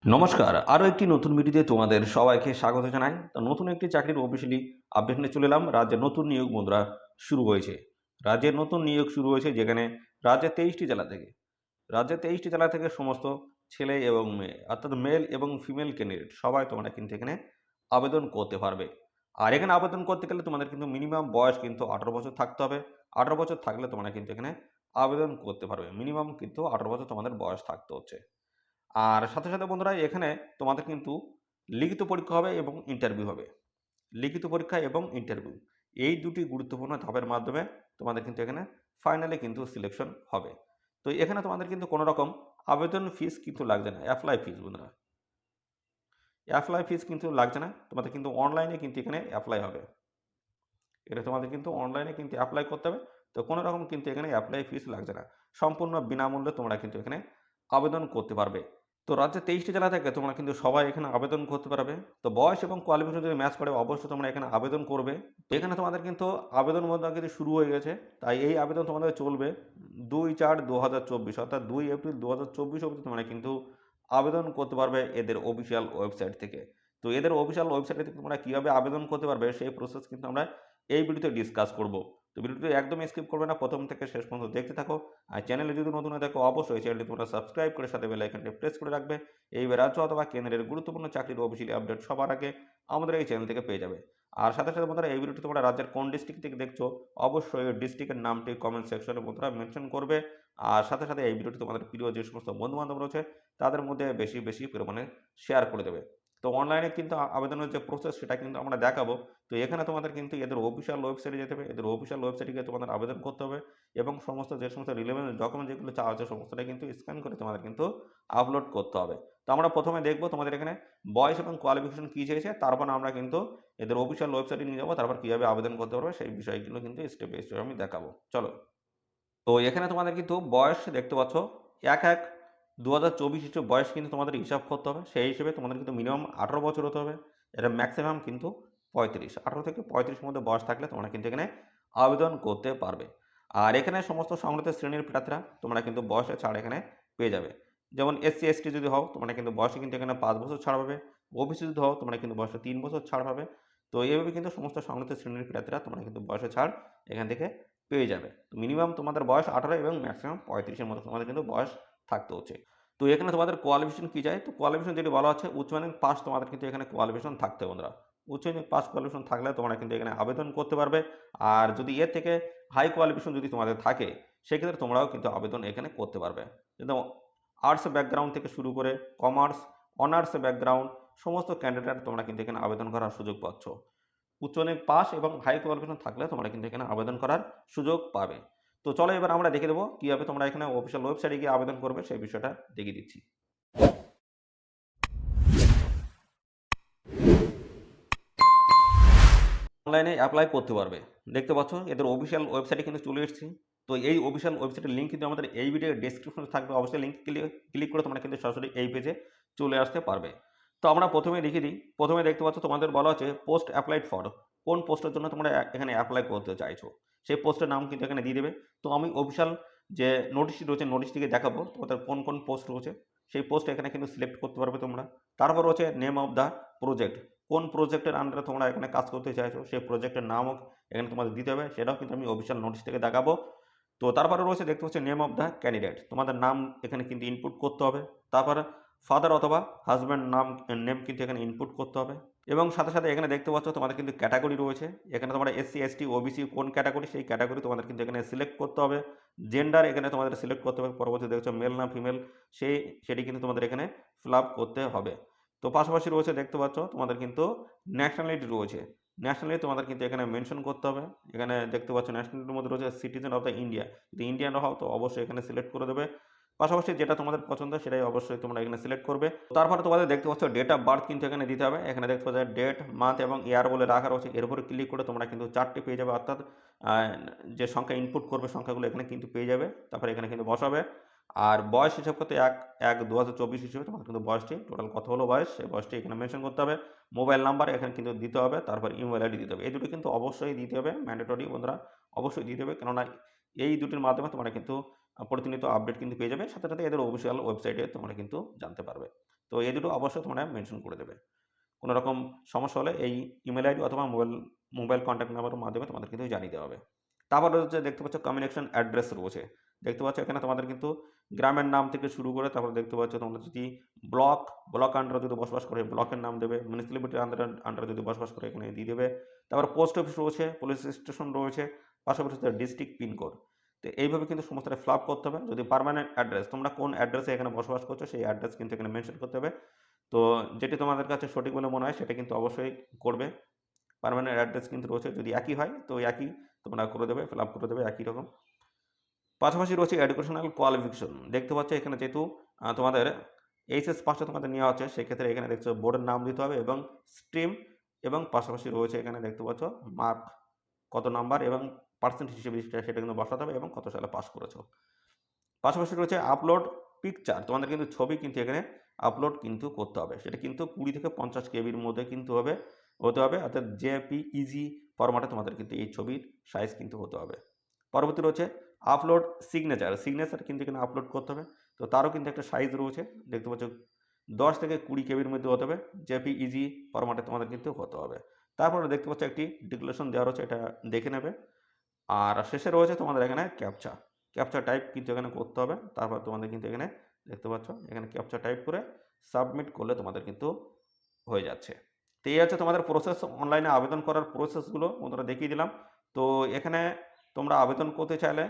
নমস্কার। আরো একটি নতুন ভিডিওতে তোমাদের সবাইকে স্বাগত জানাই। তো নতুন একটি চাকরির অফিসিয়ালি আপডেট নিয়ে চলে এলাম। রাজ্যে নতুন নিয়োগ মুদ্রা শুরু হয়েছে। রাজ্যে নতুন নিয়োগ শুরু হয়েছে যেখানে রাজ্যের 23টি জেলা থেকে রাজ্যের 23টি জেলা থেকে সমস্ত ছেলে এবং মেয়ে অর্থাৎ মেল এবং ফিমেল ক্যান্ডিডেট সবাই তোমরা কিন্তু এখানে আবেদন করতে পারবে। আর এখানে আবেদন করতে গেলে তোমাদের কিন্তু মিনিমাম বয়স কিন্তু 18 বছর থাকতে হবে। 18 বছর থাকলে তোমরা কিন্তু এখানে আবেদন করতে পারবে। মিনিমাম কিন্তু 18 বছর তোমাদের বয়স থাকতে হচ্ছে। আর সাথে, সাথে বন্ধুরা এখানে তোমাদের কিন্তু লিখিত পরীক্ষা হবে এবং ইন্টারভিউ হবে। লিখিত পরীক্ষা এবং ইন্টারভিউ এই দুটি গুরুত্বপূর্ণ ধাপের মাধ্যমে তোমাদের কিন্তু এখানে ফাইনালে কিন্তু সিলেকশন হবে। তো এখানে তোমাদের কিন্তু কোনো রকম আবেদন ফিস কিন্তু লাগছে না। অ্যাপ্লাই ফিস বন্ধুরা। অ্যাপ্লাই ফিস কিন্তু লাগছে না। তোমাদের কিন্তু অনলাইনে কিন্তু এখানে অ্যাপ্লাই হবে। এটা তোমাদের কিন্তু অনলাইনে কিন্তু অ্যাপ্লাই করতে হবে। তো কোনো রকম কিন্তু এখানে অ্যাপ্লাই ফিস লাগছে না। সম্পূর্ণ বিনামূল্যে তোমরা কিন্তু এখানে আবেদন করতে পারবে। তো রাজ্যের 23টি জেলা থেকে তোমরা কিন্তু সবাই এখানে আবেদন করতে পারবে। তো বয়স এবং কোয়ালিফিকেশন যদি ম্যাচ করে অবশ্যই তোমরা এখানে আবেদন করবে। তো এখানে তোমাদের কিন্তু আবেদন মধ্যে কিন্তু শুরু হয়ে গেছে। তাই এই আবেদন তোমাদের চলবে 2/4/2024 অর্থাৎ 2 এপ্রিল 2024 অবধি তোমরা কিন্তু আবেদন করতে পারবে এদের অফিসিয়াল ওয়েবসাইট থেকে। তো এদের অফিসিয়াল ওয়েবসাইট থেকে তোমরা কীভাবে আবেদন করতে পারবে সেই প্রসেস কিন্তু আমরা এই ভিডিওতে ডিসকাস করব। তো ভিডিওটি একদম স্কিপ করবে না, প্রথম থেকে শেষ পর্যন্ত দেখতে থাকো। আর চ্যানেলে যদি নতুন হয়ে থাকো অবশ্যই চ্যানেলটি তোমরা সাবস্ক্রাইব করে সাথে বেল আইকনটি প্রেস করে রাখবে। এইবার রাজ্য অথবা কেন্দ্রের গুরুত্বপূর্ণ চাকরির অফিসিয়ালি আপডেট সবার আগে আমাদের এই চ্যানেল থেকে পেয়ে যাবে। আর সাথে সাথে বন্ধুরা এই ভিডিওটি তোমরা রাজ্যের কোন ডিস্ট্রিক্ট থেকে দেখছো অবশ্যই ওই ডিস্ট্রিক্টের নামটি কমেন্ট সেকশনে বন্ধুরা মেনশন করবে। আর সাথে সাথে এই ভিডিওটি তোমাদের প্রিয় যে সমস্ত বন্ধু বান্ধব রয়েছে তাদের মধ্যে বেশি বেশি পরিমাণে শেয়ার করে দেবে। তো অনলাইনে কিন্তু আবেদনের যে প্রসেস সেটা কিন্তু আমরা দেখাবো। তো এখানে তোমাদের কিন্তু এদের অফিসিয়াল ওয়েবসাইটে যেতে হবে। এদের অফিসিয়াল ওয়েবসাইটে গিয়ে তোমাদের আবেদন করতে হবে এবং সমস্ত যে সমস্ত রিলেভেন্ট ডকুমেন্ট যেগুলো চাওয়া হচ্ছে সমস্তটা কিন্তু স্ক্যান করে তোমাদের কিন্তু আপলোড করতে হবে। তো আমরা প্রথমে দেখবো তোমাদের এখানে বয়স এবং কোয়ালিফিকেশন কী চেয়েছে, তারপর আমরা কিন্তু এদের অফিসিয়াল ওয়েবসাইটে নিয়ে যাবো, তারপর কীভাবে আবেদন করতে পারবে সেই বিষয়গুলো কিন্তু স্টেপ বাই স্টেপ আমি দেখাবো। চলো। তো এখানে তোমাদের কিন্তু বয়স দেখতে পাচ্ছ 1/1/2024 হিসেবে বয়স কিন্তু তোমাদের হিসাব করতে হবে। সেই হিসেবে তোমাদের কিন্তু মিনিমাম 18 বছর হতে হবে। এটা ম্যাক্সিমাম কিন্তু 35, 18 থেকে 35 মধ্যে বয়স থাকলে তোমরা কিন্তু এখানে আবেদন করতে পারবে। আর এখানে সমস্ত সংগঠিত শ্রেণীর প্রার্থীরা তোমরা কিন্তু বয়সে ছাড় এখানে পেয়ে যাবে। যেমন SC ST যদি হও তোমরা কিন্তু বয়সে কিন্তু এখানে 5 বছর ছাড় পাবে। OBC যদি হও তোমরা কিন্তু বয়সে 3 বছর ছাড় পাবে। তো এইভাবে কিন্তু সমস্ত সংগঠিত শ্রেণীর প্রার্থীরা তোমরা কিন্তু বয়সে ছাড় এখান থেকে পেয়ে যাবে। তো মিনিমাম তোমাদের বয়স 18 এবং ম্যাক্সিমাম 35 এর মধ্যে তোমাদের কিন্তু বয়স থাকতে হচ্ছে। তো এখানে তোমাদের কোয়ালিফিকেশন কি চাই? তো কোয়ালিফিকেশন যেটি বলা হচ্ছে উচ্চ মাধ্যমিক পাস তোমাদের কিন্তু এখানে কোয়ালিফিকেশন থাকতে হবে বন্ধুরা। উচ্চ মাধ্যমিক পাস কোয়ালিফিকেশন থাকলে তোমরা কিন্তু এখানে আবেদন করতে পারবে। আর যদি এর থেকে হাই কোয়ালিফিকেশন যদি তোমাদের থাকে সেক্ষেত্রে তোমরাও কিন্তু আবেদন এখানে করতে পারবে। কিন্তু আর্টস ব্যাকগ্রাউন্ড থেকে শুরু করে কমার্স, অনার্স ব্যাকগ্রাউন্ড সমস্ত ক্যান্ডিডেট তোমরা কিন্তু এখানে আবেদন করার সুযোগ পাচ্ছ। উচ্চ মাধ্যমিক পাস এবং হাই কোয়ালিফিকেশন থাকলে তোমরা কিন্তু এখানে আবেদন করার সুযোগ পাবে। তো চলো এবার আমরা দেখে দেবো কীভাবে তোমরা এখানে অফিসিয়াল ওয়েবসাইটে গিয়ে আবেদন করবে সেই বিষয়টা দেখিয়ে দিচ্ছি। অনলাইনে অ্যাপ্লাই করতে পারবে। দেখতে পাচ্ছ এদের অফিসিয়াল ওয়েবসাইটে কিন্তু চলে এসেছি। তো এই অফিসিয়াল ওয়েবসাইটের লিঙ্ক কিন্তু আমাদের এই ভিডিওর ডেসক্রিপশনে থাকবে। অবশ্যই লিঙ্ক ক্লিক করে তোমরা কিন্তু সরাসরি এই পেজে চলে আসতে পারবে। তো আমরা প্রথমে দেখিয়ে দিই। প্রথমে দেখতে পাচ্ছ তোমাদের বলা হচ্ছে পোস্ট অ্যাপ্লাইড ফর। কোন পোস্টের জন্য তোমরা এখানে অ্যাপ্লাই করতে চাইছো সেই পোস্টের নাম কিন্তু এখানে দিয়ে দেবে। তো আমি অফিসিয়াল যে নোটিশটি রয়েছে নোটিশটিকে দেখাবো তোমাদের কোন কোন পোস্ট রয়েছে সেই পোস্ট এখানে কিন্তু সিলেক্ট করতে পারবে তোমরা। তারপর রয়েছে নেম অফ দ্য প্রজেক্ট, কোন প্রজেক্টের আন্ডারে তোমরা এখানে কাজ করতে চাইছো সেই প্রজেক্টের নামও এখানে তোমাদের দিতে হবে, সেটাও কিন্তু আমি অফিসিয়াল নোটিশ থেকে দেখাবো। তো তারপরে রয়েছে দেখতে পাচ্ছি নেম অফ দ্য ক্যান্ডিডেট, তোমাদের নাম এখানে কিন্তু ইনপুট করতে হবে। তারপর ফাদার অথবা হাজব্যান্ড নেম কিন্তু এখানে ইনপুট করতে হবে। এবং সাথে সাথে এখানে দেখতে পাচ্ছ তোমাদের কিন্তু ক্যাটাগরি রয়েছে। এখানে তোমরা SC ST OBC কোন ক্যাটাগরি সেই ক্যাটাগরি তোমাদের কিন্তু এখানে সিলেক্ট করতে হবে। জেন্ডার এখানে তোমাদের সিলেক্ট করতে হবে, পরবর্তী দেখছো মেল না ফিমেল সেটি কিন্তু তোমাদের এখানে ফিল আপ করতে হবে। তো পাশাপাশি রয়েছে দেখতে পাচ্ছ তোমাদের কিন্তু ন্যাশনালিটি রয়েছে। ন্যাশনালিটি তোমাদের কিন্তু এখানে মেনশন করতে হবে। এখানে দেখতে পাচ্ছ ন্যাশনালিটির মধ্যে রয়েছে সিটিজেন অফ দ্য ইন্ডিয়া, যদি ইন্ডিয়ান হও তো অবশ্যই এখানে সিলেক্ট করে দেবে। পাশাপাশি যেটা তোমাদের পছন্দ সেটাই অবশ্যই তোমরা এখানে সিলেক্ট করবে। তারপরে তোমাদের দেখতে পাচ্ছ ডেট অফ বার্থ কিন্তু এখানে দিতে হবে। এখানে দেখতে পাচ্ছ ডেট, মান্থ এবং ইয়ার বলে রাখা রয়েছে। এর উপরে ক্লিক করে তোমরা কিন্তু 4টি পেয়ে যাবে, অর্থাৎ যে সংখ্যা ইনপুট করবে সংখ্যাগুলো এখানে কিন্তু পেয়ে যাবে। তারপরে এখানে কিন্তু বসাবে। আর বয়স হিসাব করতে 1/1/2024 হিসেবে তোমার কিন্তু বয়সটি টোটাল কত হলো বয়স সেই বয়সটি এখানে মেনশন করতে হবে। মোবাইল নাম্বার এখানে কিন্তু দিতে হবে, তারপর ইমেল আইডি দিতে হবে। এই দুটো কিন্তু অবশ্যই দিতে হবে, ম্যান্ডেটরি বন্ধুরা, অবশ্যই দিতে হবে। কেননা এই দুটির মাধ্যমে তোমরা কিন্তু প্রতিনিয়ত আপডেট কিন্তু পেয়ে যাবে। সাথে সাথে এদের অফিসিয়াল ওয়েবসাইটে তোমরা কিন্তু জানতে পারবে। তো এই দুটো অবশ্যই তোমরা মেনশন করে দেবে। কোনো রকম সমস্যা হলে এই ইমেল আইডি অথবা মোবাইল কন্ট্যাক্ট নাম্বারের মাধ্যমে তোমাদের কিন্তু জানিয়ে দেওয়া হবে। তারপর হচ্ছে দেখতে পাচ্ছ কমিউনিকেশন অ্যাড্রেস রয়েছে। দেখতে পাচ্ছ এখানে তোমাদের কিন্তু গ্রামের নাম থেকে শুরু করে তারপর দেখতে পাচ্ছ তোমরা যদি ব্লক আন্ডারে যদি বসবাস করে ব্লকের নাম দেবে, মিউনিসিপ্যালিটি আন্ডারে যদি বসবাস করে এখানে দিয়ে দেবে। তারপর পোস্ট অফিস রয়েছে, পুলিশ স্টেশন রয়েছে, পাশাপাশি ডিস্ট্রিক্ট পিনকোড। তো এইভাবে কিন্তু সমস্তটা ফিল আপ করতে হবে। যদি পার্মানেন্ট অ্যাড্রেস তোমরা কোন অ্যাড্রেসে এখানে বসবাস করছো সেই অ্যাড্রেস কিন্তু এখানে মেনশন করতে হবে। তো যেটি তোমাদের কাছে সঠিক বলে মনে হয় সেটা কিন্তু অবশ্যই করবে। পার্মানেন্ট অ্যাড্রেস কিন্তু রয়েছে, যদি একই হয় তো একই তোমরা করে দেবে, ফিল আপ করে দেবে একই রকম। পাশাপাশি রয়েছে এডুকেশনাল কোয়ালিফিকেশন। দেখতে পাচ্ছ এখানে যেহেতু তোমাদের এইচএস পাসটা তোমাদের নেওয়া হচ্ছে, সেক্ষেত্রে এখানে দেখছো বোর্ডের নাম দিতে হবে এবং স্ট্রিম, এবং পাশাপাশি রয়েছে এখানে দেখতে পাচ্ছ মার্ক কত নাম্বার এবং পার্সেন্ট হিসেবে সেটা কিন্তু বসাতে হবে এবং কত সালে পাস করেছো। পাশাপাশি রয়েছে আপলোড পিকচার, তোমাদের কিন্তু ছবি কিন্তু এখানে আপলোড কিন্তু করতে হবে, সেটা কিন্তু 20 থেকে 50 কেবির মধ্যে কিন্তু হতে হবে, অর্থাৎ জেপিইজি ফরম্যাটে তোমাদের কিন্তু এই ছবির সাইজ কিন্তু হতে হবে। পরবর্তী রয়েছে আপলোড সিগনেচার কিন্তু এখানে আপলোড করতে হবে। তো তারও কিন্তু একটা সাইজ রয়েছে, দেখতে পাচ্ছ 10 থেকে 20 কেবির মধ্যে হতে হবে, জেপিইজি ফরম্যাটে তোমাদের কিন্তু হতে হবে। তারপরে দেখতে পাচ্ছ একটি ডিক্লারেশন দেওয়া রয়েছে, এটা দেখে নেবে। আর শেষে রয়েছে তোমাদের এখানে ক্যাপচা টাইপ কিন্তু এখানে করতে হবে। তারপর তোমাদের কিন্তু এখানে দেখতে পাচ্ছ এখানে ক্যাপচা টাইপ করে সাবমিট করলে তোমাদের কিন্তু হয়ে যাচ্ছে। তো এই হচ্ছে তোমাদের প্রসেস, অনলাইনে আবেদন করার প্রসেসগুলো বন্ধুরা দেখিয়ে দিলাম। তো এখানে তোমরা আবেদন করতে চাইলে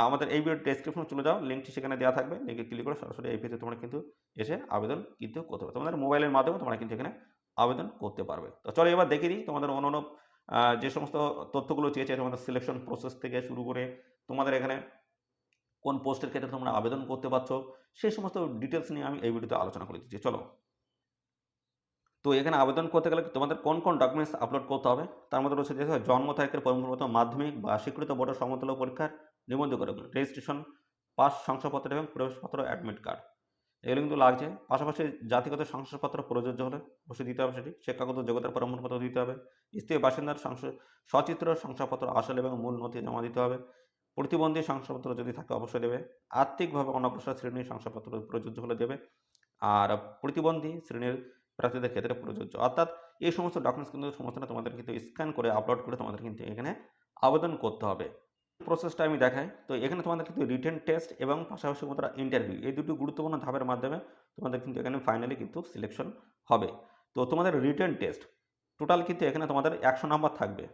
আমাদের এই ভিডিও ডেসক্রিপশনে চলে যাও, লিঙ্কটি সেখানে দেওয়া থাকবে, লিঙ্কে ক্লিক করে সরাসরি এই পেজে তোমরা কিন্তু এসে আবেদন কিন্তু করতে পারবে। তোমাদের মোবাইলের মাধ্যমে তোমরা কিন্তু এখানে আবেদন করতে পারবে। তো চলো এবার দেখিয়ে দিই তোমাদের অন্যান্য যে সমস্ত তথ্যগুলো চেয়েছে, তোমাদের সিলেকশন প্রসেস থেকে শুরু করে তোমাদের এখানে কোন পোস্টের ক্ষেত্রে তোমরা আবেদন করতে পারছো, সেই সমস্ত ডিটেলস নিয়ে আমি এই ভিডিওতে আলোচনা করে দিচ্ছি। চলো, তো এখানে আবেদন করতে গেলে তোমাদের কোন কোন ডকুমেন্টস আপলোড করতে হবে তার মধ্যে রয়েছে যে জন্ম তারিখের প্রমাণপত্র, মাধ্যমিক বা স্বীকৃত বোর্ডের সমতুল্য পরীক্ষার নিবন্ধকরণ, রেজিস্ট্রেশন, পাস শংসাপত্র এবং প্রবেশপত্র, অ্যাডমিট কার্ড, এগুলো কিন্তু লাগছে। পাশাপাশি জাতিগত শংসাপত্র প্রযোজ্য হলে অবশ্যই দিতে হবে, সেটি শিক্ষাগত যোগ্যতার প্রমাণপত্র দিতে হবে, স্থায়ী বাসিন্দার সচিত্র শংসাপত্র আসল এবং মূল নথি জমা দিতে হবে, প্রতিবন্ধী শংসাপত্র যদি থাকে অবশ্যই দেবে, আর্থিকভাবে অনগ্রসর শ্রেণীর শংসাপত্র প্রযোজ্য হলে দেবে, আর প্রতিবন্ধী শ্রেণীর প্রার্থীদের ক্ষেত্রে প্রযোজ্য। অর্থাৎ এই সমস্ত ডকুমেন্টস কিন্তু সমস্তটা তোমাদের কিন্তু স্ক্যান করে আপলোড করে তোমাদের কিন্তু এখানে আবেদন করতে হবে। প্রসেসটা আমি দেখাই। তো এখানে তোমাদের কিন্তু রিটেন টেস্ট এবং পাশাপাশি তোমরা ইন্টারভিউ, এই দুটো গুরুত্বপূর্ণ ধাপের মাধ্যমে তোমাদের কিন্তু এখানে ফাইনালি কিন্তু সিলেকশন হবে। তো তোমাদের রিটেন টেস্ট টোটাল কিন্তু এখানে তোমাদের 100 নাম্বার থাকবে,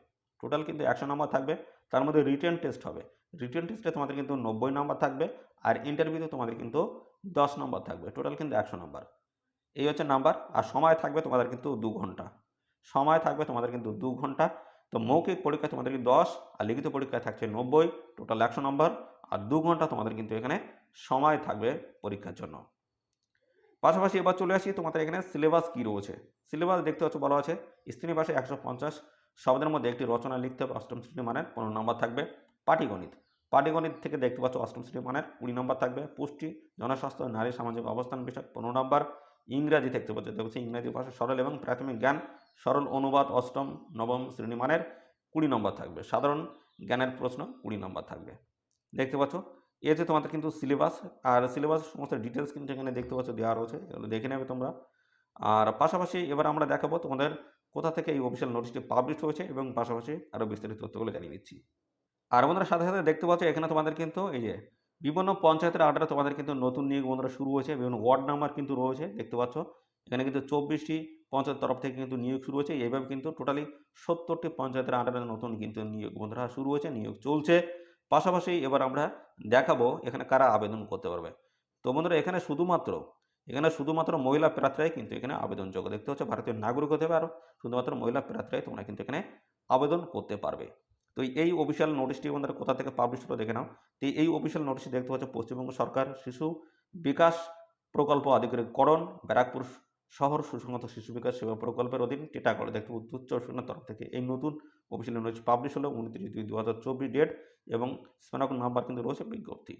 টোটাল কিন্তু 100 নাম্বার থাকবে, তার মধ্যে রিটেন টেস্ট হবে। রিটেন টেস্টে তোমাদের কিন্তু 90 নাম্বার থাকবে, আর ইন্টারভিউতে তোমাদের কিন্তু 10 নম্বর থাকবে, টোটাল কিন্তু 100 নাম্বার। এই হচ্ছে নাম্বার। আর সময় থাকবে তোমাদের কিন্তু 2 ঘন্টা, সময় থাকবে তোমাদের কিন্তু 2 ঘন্টা। তো মৌখিক পরীক্ষা তোমাদের কিন্তু 10, আর লিখিত পরীক্ষায় থাকছে 90, টোটাল 100 নম্বর, আর 2 ঘন্টা তোমাদের কিন্তু এখানে সময় থাকবে পরীক্ষার জন্য। পাশাপাশি এবার চলে আসি তোমাদের এখানে সিলেবাস কী রয়েছে। সিলেবাস দেখতে হচ্ছে বলা আছে স্থানীয় ভাষায় 150 শব্দের মধ্যে একটি রচনা লিখতে হবে, অষ্টম শ্রেণী মানের 15 নম্বর থাকবে। পাটিগণিত থেকে দেখতে পাচ্ছ অষ্টম শ্রেণী মানের 20 নম্বর থাকবে। পুষ্টি, জনস্বাস্থ্য, নারী সামাজিক অবস্থান বিষয়ক 15 নম্বর। ইংরাজি দেখতে পাচ্ছ ইংরাজি ভাষা সরল এবং প্রাথমিক জ্ঞান সরল অনুবাদ অষ্টম নবম শ্রেণী মানের 20 নম্বর থাকবে। সাধারণ জ্ঞানের প্রশ্ন 20 নম্বর থাকবে। দেখতে পাচ্ছ এই যে তোমাদের কিন্তু সিলেবাস, আর সিলেবাস সমস্ত ডিটেলস কিন্তু এখানে দেখতে পাচ্ছ দেওয়া রয়েছে, এগুলো দেখে নেবে তোমরা। আর পাশাপাশি এবার আমরা দেখাবো তোমাদের কোথা থেকে এই অফিসিয়াল নোটিশটি পাবলিশ হয়েছে এবং পাশাপাশি আরও বিস্তারিত তথ্যগুলো জানিয়ে দিচ্ছি। আর বন্ধুরা সাথে সাথে দেখতে পাচ্ছ এখানে তোমাদের কিন্তু এই যে বিভিন্ন পঞ্চায়েতের আন্ডারে তোমাদের কিন্তু নতুন নিয়োগ বন্ধুরা শুরু হয়েছে, বিভিন্ন ওয়ার্ড নাম্বার কিন্তু রয়েছে, দেখতে পাচ্ছ এখানে কিন্তু 24টি পঞ্চায়েত তরফ থেকে কিন্তু নিয়োগ শুরু হয়েছে। এইভাবে কিন্তু টোটালি 70টি পঞ্চায়েতের আন্ডারে নতুন কিন্তু নিয়োগ বন্ধুরা শুরু হয়েছে, নিয়োগ চলছে। পাশাপাশি এবার আমরা দেখাবো এখানে কারা আবেদন করতে পারবে। তো বন্ধুরা এখানে শুধুমাত্র মহিলা প্রার্থীরাই কিন্তু এখানে আবেদনযোগ্য, দেখতে হচ্ছে ভারতীয় নাগরিক হতে হবে, আর শুধুমাত্র মহিলা প্রার্থীরাই তোমরা কিন্তু এখানে আবেদন করতে পারবে। তো এই অফিসিয়াল নোটিশটি আমাদের কোথা থেকে পাবলিশ হলো দেখে নাও। তো এই অফিসিয়াল নোটিশে দেখতে পাচ্ছ পশ্চিমবঙ্গ সরকার শিশু বিকাশ প্রকল্প আধিকারিককরণ, ব্যারাকপুর শহর সুসংহত শিশু বিকাশ সেবা প্রকল্পের অধীন টিটাগড়, দেখতে উত্তর চব্বিশ পরগনার তরফ থেকে এই নতুন অফিসিয়াল নোটিশ পাবলিশ হলো 29/2/2024 ডেট, এবং স্মারক নাম্বার কিন্তু রয়েছে বিজ্ঞপ্তি।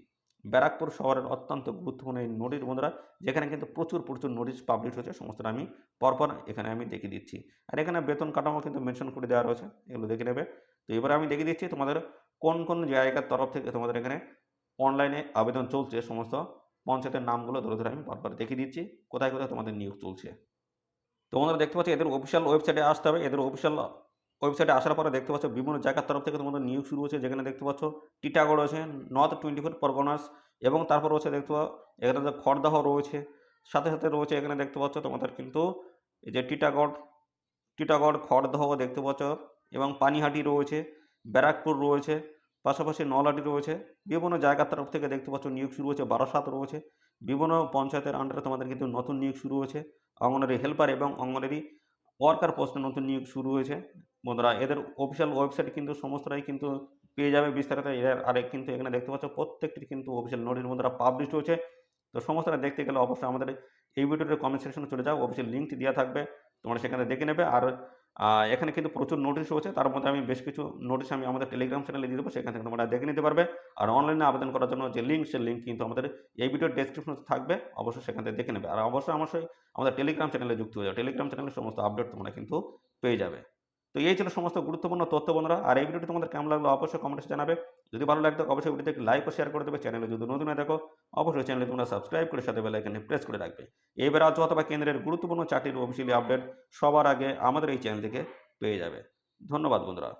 ব্যারাকপুর শহরের অত্যন্ত গুরুত্বপূর্ণ এই নোটিশ বন্ধুরা, যেখানে কিন্তু প্রচুর নোটিশ পাবলিশ হয়েছে, সমস্তটা আমি পরপর এখানে আমি দেখিয়ে দিচ্ছি। আর এখানে বেতন কাঠামো কিন্তু মেনশন করে দেওয়া রয়েছে, এগুলো দেখে নেবে। তো এবারে আমি দেখিয়ে দিচ্ছি তোমাদের কোন কোন জায়গার তরফ থেকে তোমাদের এখানে অনলাইনে আবেদন চলছে সমস্ত পঞ্চায়েতের নামগুলো ধরে ধরে আমি পরপর দেখিয়ে দিচ্ছি কোথায় কোথায় তোমাদের নিয়োগ চলছে। তো বন্ধুরা দেখতে পাচ্ছ এদের অফিসিয়াল ওয়েবসাইটে আসতে হবে। এদের অফিসিয়াল ওয়েবসাইটে আসার পরে দেখতে পাচ্ছ বিভিন্ন জায়গার তরফ থেকে তোমাদের নিয়োগ শুরু হচ্ছে, যেখানে দেখতে পাচ্ছ টিটাগড় রয়েছে, নর্থ 24 পরগনাস, এবং তারপর রয়েছে দেখতে এখানে যে খড়দহ রয়েছে, সাথে সাথে রয়েছে এখানে দেখতে পাচ্ছ তোমাদের কিন্তু এই যে টিটাগড় খড়দহ দেখতে পাচ্ছ, এবং পানিহাটি রয়েছে, ব্যারাকপুর রয়েছে, পাশাপাশি নলহাটি রয়েছে। বিভিন্ন জায়গার তরফ থেকে দেখতে পাচ্ছ নিয়োগ শুরু হয়েছে, বারাসাত রয়েছে। বিভিন্ন পঞ্চায়েতের আন্ডারে তোমাদের কিন্তু নতুন নিয়োগ শুরু হয়েছে। অঙ্গনারী হেল্পার এবং অঙ্গনারী ওয়ার্কার পোস্টে নতুন নিয়োগ শুরু হয়েছে। বন্ধুরা এদের অফিসিয়াল ওয়েবসাইটে কিন্তু সমস্তটাই কিন্তু পেয়ে যাবে বিস্তারিত। এর আরে কিন্তু এখানে দেখতে পাচ্ছ প্রত্যেকটি কিন্তু অফিসিয়াল নোটিশ বন্ধুরা পাবলিশ হয়েছে। তো সমস্তটা দেখতে গেলে অবশ্যই আমাদের এই ভিডিওটির কমেন্ট সেকশনে চলে যাও, অফিসিয়াল লিঙ্কটি দেওয়া থাকবে, তোমরা সেখানে দেখে নেবে। আর এখানে কিন্তু প্রচুর নোটিশ হয়েছে, তার মধ্যে আমি বেশ কিছু নোটিশ আমি আমাদের টেলিগ্রাম চ্যানেলে দিয়ে দেবো, সেখান থেকে তোমরা দেখে নিতে পারবে। আর অনলাইনে আবেদন করার জন্য যে লিঙ্ক, সেই লিঙ্ক কিন্তু আমাদের এই ভিডিওর ডেসক্রিপশনে থাকবে, অবশ্যই সেখান থেকে দেখে নেবে। আর অবশ্যই আমাদের টেলিগ্রাম চ্যানেলে যুক্ত হয়ে যাও, টেলিগ্রাম চ্যানেলের সমস্ত আপডেট তোমরা কিন্তু পেয়ে যাবে। তো এই ছিল সমস্ত গুরুত্বপূর্ণ তথ্য বন্ধুরা। আর এই ভিডিওটি তোমাদের কেমন লাগলো অবশ্যই কমেন্টে জানাবে। যদি ভালো লাগতো অবশ্যই ভিডিওতে একটি লাইক ও শেয়ার করে দেবে। চ্যানেলে যদি নতুন হয়ে দেখো অবশ্যই চ্যানেলে তোমরা সাবস্ক্রাইব করে সাথে বেল আইকনে প্রেস করে রাখবে। এবার রাজ্য অথবা কেন্দ্রের গুরুত্বপূর্ণ চাকরির অফিসিয়ালি আপডেট সবার আগে আমাদের এই চ্যানেল থেকে পেয়ে যাবে। ধন্যবাদ বন্ধুরা।